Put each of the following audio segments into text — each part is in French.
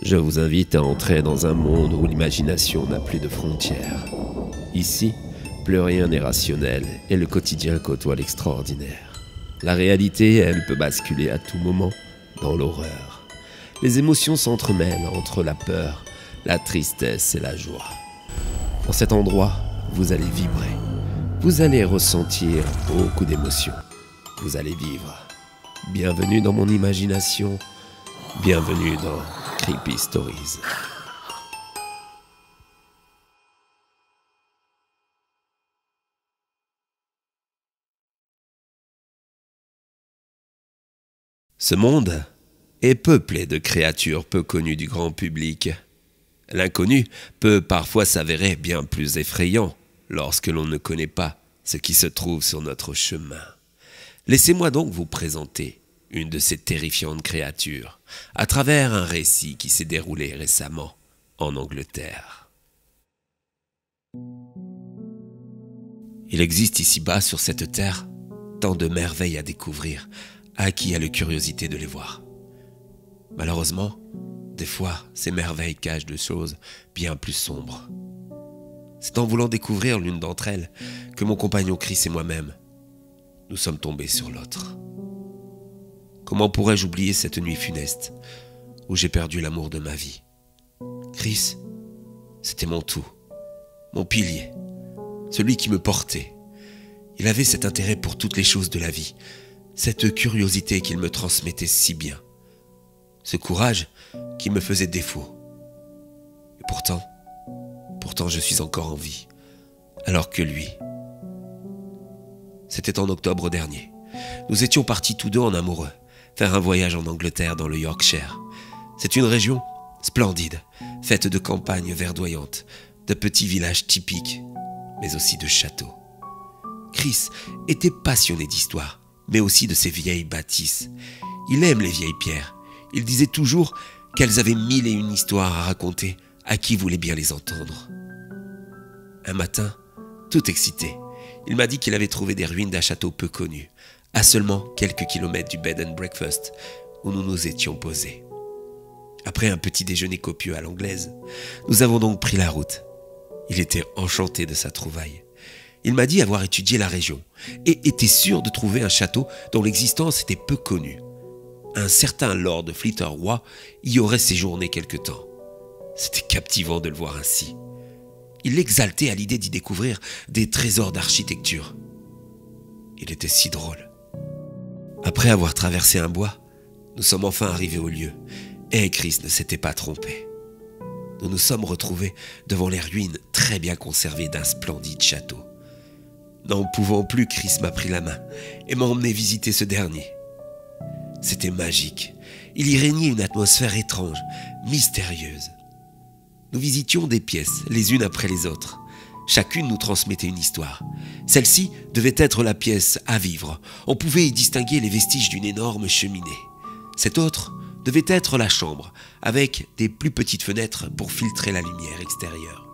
Je vous invite à entrer dans un monde où l'imagination n'a plus de frontières. Ici, plus rien n'est rationnel et le quotidien côtoie l'extraordinaire. La réalité, elle, peut basculer à tout moment dans l'horreur. Les émotions s'entremêlent entre la peur, la tristesse et la joie. Dans cet endroit, vous allez vibrer. Vous allez ressentir beaucoup d'émotions. Vous allez vivre. Bienvenue dans mon imagination. Bienvenue dans Creepy Stories. Ce monde est peuplé de créatures peu connues du grand public. L'inconnu peut parfois s'avérer bien plus effrayant lorsque l'on ne connaît pas ce qui se trouve sur notre chemin. Laissez-moi donc vous présenter une de ces terrifiantes créatures à travers un récit qui s'est déroulé récemment en Angleterre. Il existe ici-bas sur cette terre tant de merveilles à découvrir à qui a la curiosité de les voir. Malheureusement, des fois, ces merveilles cachent des choses bien plus sombres. C'est en voulant découvrir l'une d'entre elles que mon compagnon Chris et moi-même, nous sommes tombés sur l'autre. Comment pourrais-je oublier cette nuit funeste où j'ai perdu l'amour de ma vie? Chris, c'était mon tout, mon pilier, celui qui me portait. Il avait cet intérêt pour toutes les choses de la vie, cette curiosité qu'il me transmettait si bien, ce courage qui me faisait défaut. Et pourtant je suis encore en vie, alors que lui... C'était en octobre dernier. Nous étions partis tous deux en amoureux, faire un voyage en Angleterre dans le Yorkshire. C'est une région splendide, faite de campagnes verdoyantes, de petits villages typiques, mais aussi de châteaux. Chris était passionné d'histoire, mais aussi de ces vieilles bâtisses. Il aime les vieilles pierres. Il disait toujours qu'elles avaient 1001 histoires à raconter à qui voulait bien les entendre. Un matin, tout excité, il m'a dit qu'il avait trouvé des ruines d'un château peu connu, à seulement quelques kilomètres du bed and breakfast où nous nous étions posés. Après un petit déjeuner copieux à l'anglaise, nous avons donc pris la route. Il était enchanté de sa trouvaille. Il m'a dit avoir étudié la région et était sûr de trouver un château dont l'existence était peu connue. Un certain Lord Fauntleroy y aurait séjourné quelque temps. C'était captivant de le voir ainsi. Il l'exaltait à l'idée d'y découvrir des trésors d'architecture. Il était si drôle. Après avoir traversé un bois, nous sommes enfin arrivés au lieu, et Chris ne s'était pas trompé. Nous nous sommes retrouvés devant les ruines très bien conservées d'un splendide château. N'en pouvant plus, Chris m'a pris la main et m'a emmené visiter ce dernier. C'était magique. Il y régnait une atmosphère étrange, mystérieuse. Nous visitions des pièces, les unes après les autres. Chacune nous transmettait une histoire. Celle-ci devait être la pièce à vivre. On pouvait y distinguer les vestiges d'une énorme cheminée. Cette autre devait être la chambre, avec des plus petites fenêtres pour filtrer la lumière extérieure.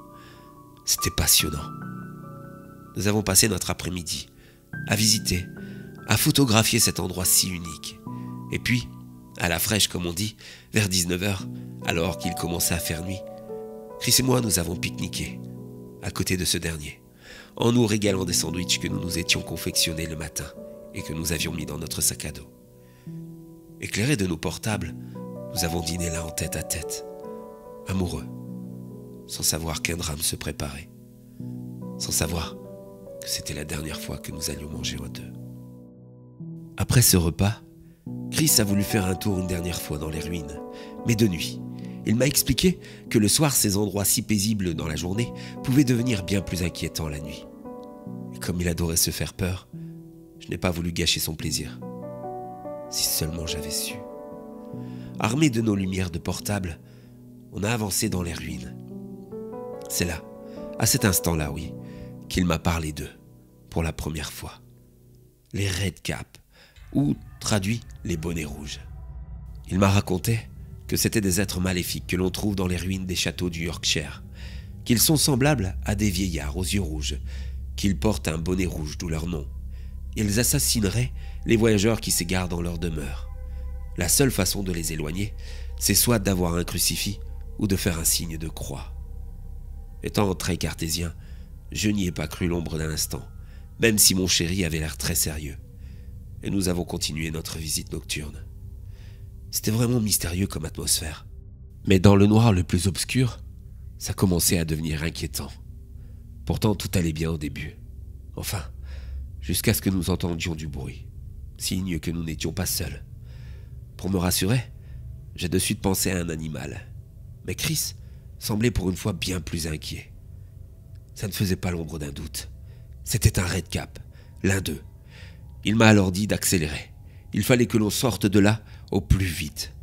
C'était passionnant. Nous avons passé notre après-midi à visiter, à photographier cet endroit si unique. Et puis, à la fraîche comme on dit, vers 19h, alors qu'il commençait à faire nuit, Chris et moi nous avons pique-niqué, à côté de ce dernier, en nous régalant des sandwichs que nous nous étions confectionnés le matin et que nous avions mis dans notre sac à dos. Éclairés de nos portables, nous avons dîné là en tête à tête, amoureux, sans savoir qu'un drame se préparait, sans savoir que c'était la dernière fois que nous allions manger à deux. Après ce repas, Chris a voulu faire un tour une dernière fois dans les ruines, mais de nuit. Il m'a expliqué que le soir, ces endroits si paisibles dans la journée pouvaient devenir bien plus inquiétants la nuit. Et comme il adorait se faire peur, je n'ai pas voulu gâcher son plaisir. Si seulement j'avais su. Armés de nos lumières de portable, on a avancé dans les ruines. C'est là, à cet instant-là, oui, qu'il m'a parlé d'eux, pour la première fois. Les Red Caps, ou traduit les bonnets rouges. Il m'a raconté que c'étaient des êtres maléfiques que l'on trouve dans les ruines des châteaux du Yorkshire, qu'ils sont semblables à des vieillards aux yeux rouges, qu'ils portent un bonnet rouge d'où leur nom. Ils assassineraient les voyageurs qui s'égarent dans leur demeure. La seule façon de les éloigner c'est soit d'avoir un crucifix ou de faire un signe de croix. Étant très cartésien, je n'y ai pas cru l'ombre d'un instant, même si mon chéri avait l'air très sérieux. Et nous avons continué notre visite nocturne. C'était vraiment mystérieux comme atmosphère. Mais dans le noir le plus obscur, ça commençait à devenir inquiétant. Pourtant, tout allait bien au début. Enfin, jusqu'à ce que nous entendions du bruit, signe que nous n'étions pas seuls. Pour me rassurer, j'ai de suite pensé à un animal. Mais Chris semblait pour une fois bien plus inquiet. Ça ne faisait pas l'ombre d'un doute. C'était un redcap, l'un d'eux. Il m'a alors dit d'accélérer. Il fallait que l'on sorte de là au plus vite.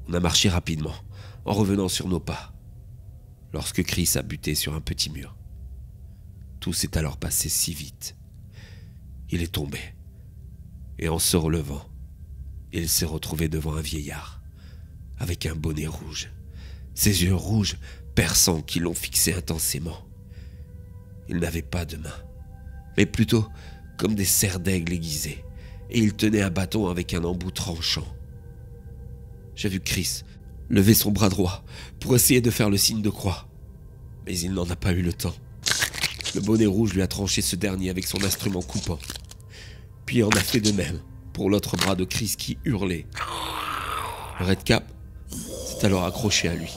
On a marché rapidement, en revenant sur nos pas, lorsque Chris a buté sur un petit mur. Tout s'est alors passé si vite. Il est tombé, et en se relevant, il s'est retrouvé devant un vieillard, avec un bonnet rouge, ses yeux rouges, perçants, qui l'ont fixé intensément. Il n'avait pas de main, mais plutôt comme des serres d'aigle aiguisées, et il tenait un bâton avec un embout tranchant. J'ai vu Chris lever son bras droit pour essayer de faire le signe de croix, mais il n'en a pas eu le temps. Le bonnet rouge lui a tranché ce dernier avec son instrument coupant, puis en a fait de même pour l'autre bras de Chris qui hurlait. Le redcap s'est alors accroché à lui,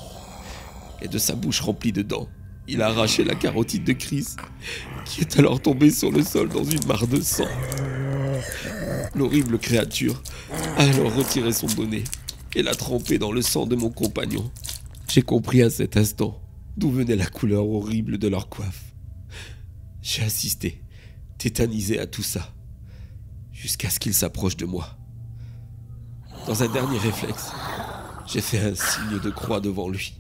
et de sa bouche remplie de dents, il a arraché la carotide de Chris, qui est alors tombée sur le sol dans une mare de sang. L'horrible créature a alors retiré son bonnet et l'a trempé dans le sang de mon compagnon. J'ai compris à cet instant d'où venait la couleur horrible de leur coiffe. J'ai assisté, tétanisé à tout ça, jusqu'à ce qu'il s'approche de moi. Dans un dernier réflexe, j'ai fait un signe de croix devant lui.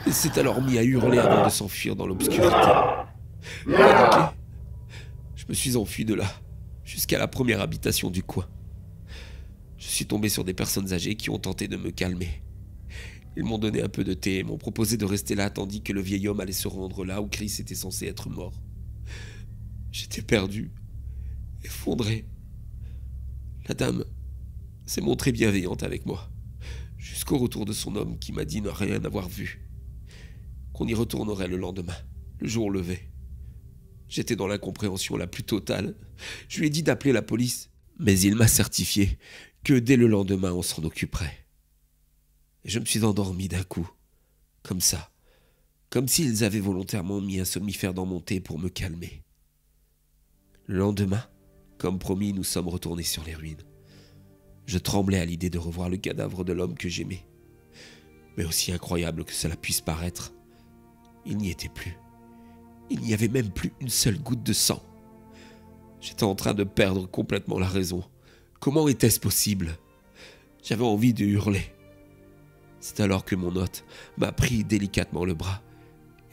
Il s'est alors mis à hurler avant de s'enfuir dans l'obscurité. Paniqué, je me suis enfui de là, jusqu'à la première habitation du coin. Je suis tombé sur des personnes âgées qui ont tenté de me calmer. Ils m'ont donné un peu de thé et m'ont proposé de rester là tandis que le vieil homme allait se rendre là où Chris était censé être mort. J'étais perdu, effondré. La dame s'est montrée bienveillante avec moi, jusqu'au retour de son homme qui m'a dit ne rien avoir vu, qu'on y retournerait le lendemain, le jour levé. J'étais dans l'incompréhension la plus totale. Je lui ai dit d'appeler la police, mais il m'a certifié que dès le lendemain on s'en occuperait. Et je me suis endormi d'un coup, comme ça, comme s'ils avaient volontairement mis un somnifère dans mon thé pour me calmer. Le lendemain, comme promis, nous sommes retournés sur les ruines. Je tremblais à l'idée de revoir le cadavre de l'homme que j'aimais. Mais aussi incroyable que cela puisse paraître, il n'y était plus. Il n'y avait même plus une seule goutte de sang. J'étais en train de perdre complètement la raison. Comment était-ce possible? J'avais envie de hurler. C'est alors que mon hôte m'a pris délicatement le bras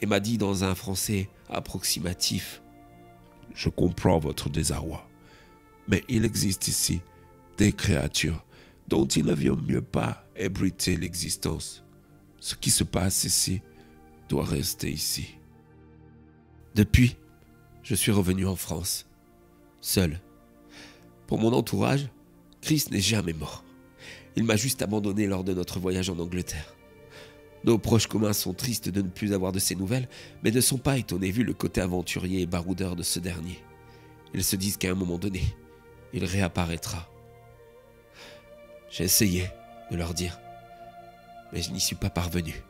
et m'a dit dans un français approximatif: « Je comprends votre désarroi, mais il existe ici des créatures dont il ne vaut mieux pas ébruiter l'existence. Ce qui se passe ici doit rester ici. » Depuis, je suis revenu en France, seul. Pour mon entourage, Chris n'est jamais mort. Il m'a juste abandonné lors de notre voyage en Angleterre. Nos proches communs sont tristes de ne plus avoir de ses nouvelles, mais ne sont pas étonnés vu le côté aventurier et baroudeur de ce dernier. Ils se disent qu'à un moment donné, il réapparaîtra. J'ai essayé de leur dire, mais je n'y suis pas parvenu.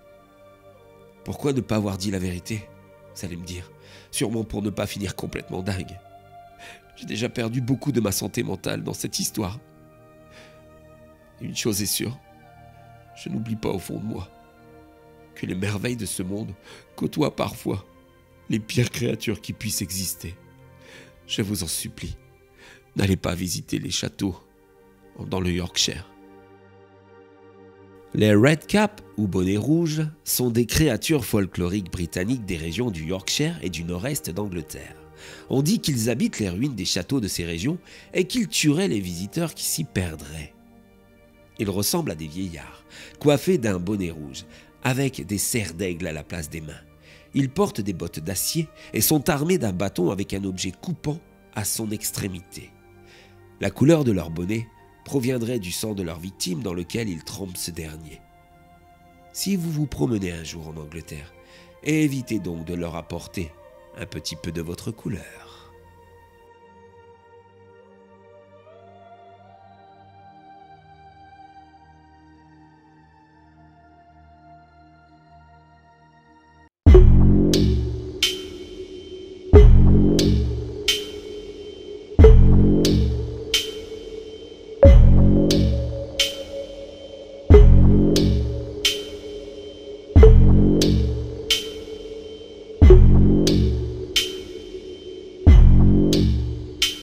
Pourquoi ne pas avoir dit la vérité? Vous allez me dire, sûrement pour ne pas finir complètement dingue. J'ai déjà perdu beaucoup de ma santé mentale dans cette histoire. Une chose est sûre, je n'oublie pas au fond de moi que les merveilles de ce monde côtoient parfois les pires créatures qui puissent exister. Je vous en supplie, n'allez pas visiter les châteaux dans le Yorkshire. Les Redcaps, ou bonnets rouges, sont des créatures folkloriques britanniques des régions du Yorkshire et du nord-est d'Angleterre. On dit qu'ils habitent les ruines des châteaux de ces régions et qu'ils tueraient les visiteurs qui s'y perdraient. Ils ressemblent à des vieillards, coiffés d'un bonnet rouge, avec des serres d'aigle à la place des mains. Ils portent des bottes d'acier et sont armés d'un bâton avec un objet coupant à son extrémité. La couleur de leur bonnet proviendrait du sang de leur victime dans lequel ils trempent ce dernier. Si vous vous promenez un jour en Angleterre, évitez donc de leur apporter un petit peu de votre couleur.